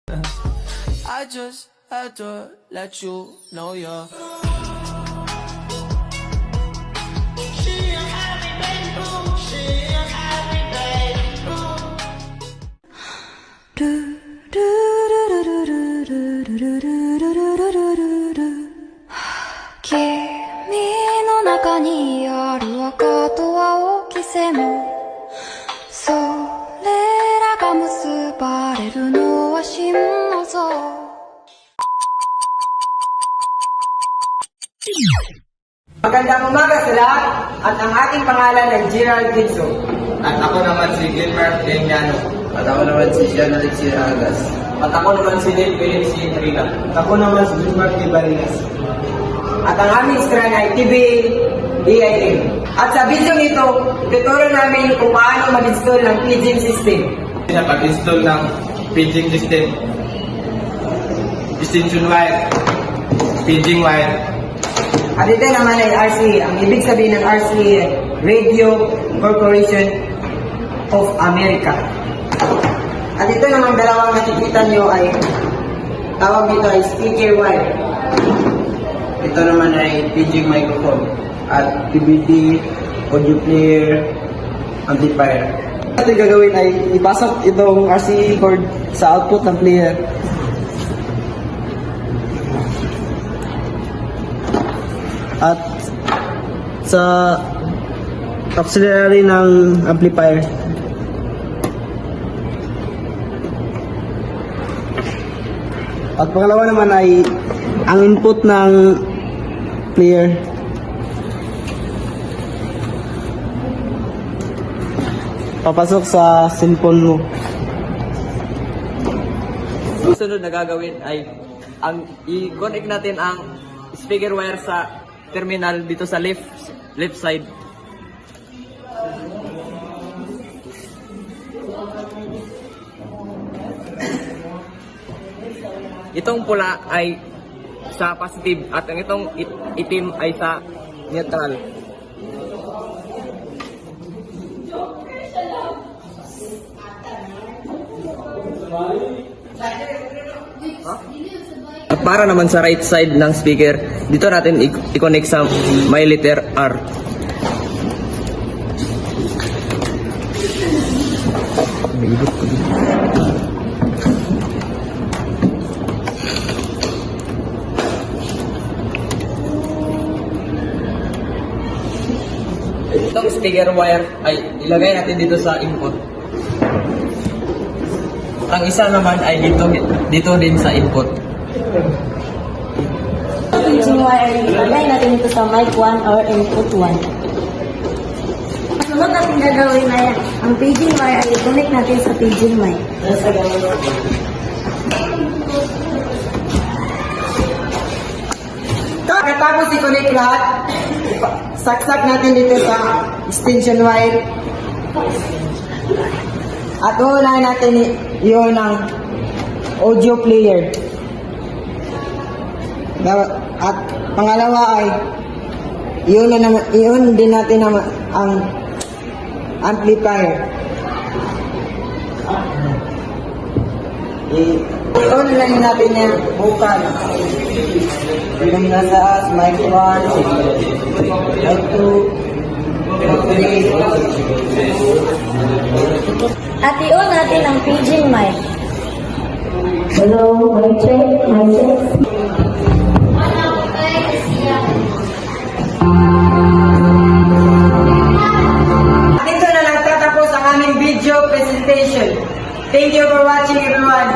I just had to let you know you're Kimi no naka ni aru aka to aoki seno Sorera ga musubareru no wa shinnozo Magandang umaga sa lahat at ang aking pangalan ay Gerald Gibson. At ako naman si Gilmer Deniano. At ako naman si Jean Alexia Agas. At ako naman si Neil Philip C. Intriga. At ako naman si Gilmer T. Barinas. At ang aming strand ay TBEIM. At sa video nito, ituturo namin kung paano mag-install ng paging system. Sa pag-install ng paging system, extension wire, paging wire. At ito naman ay RCA. Ang ibig sabihin ng RCA, Radio Corporation of America. At ito naman dalawang nakikita nyo ay tawag dito ay speaker wire. Ito naman ay paging microphone at DVD, audio player, amplifier. Ang ating gagawin ay ipasok itong RCA cord sa output ng player. At sa auxiliary ng amplifier. At pangalawa naman ay ang input ng player. Papasok sa cellphone mo. Sunod na gagawin ay ang i-connect natin ang speaker wire sa terminal dito sa left side. Itong pula ay sa positive at ang itong itim ay sa neutral. At para naman sa right side ng speaker, dito natin i-connect sa may letter R. Itong speaker wire ay ilagay natin dito sa input. Ang isa naman ay dito din sa input. Paging wire ay ilagay natin ito sa mic 1 or input 1. Sunod natin gagawin ay ang paging wire ay i-connect natin sa paging mic. Pagkatapos i-connect lahat, saksak natin dito sa extension wire. At uunahin natin yun ng audio player. At pangalawa ay yun din natin ang amplifier. I-on lang natin yung vocal. Yung nasa mic 1, mic 2, At i-on natin ang paging mic. Hello, mic check, mic check. Dito na nagtatapos ang aming video presentation. Thank you for watching, everyone.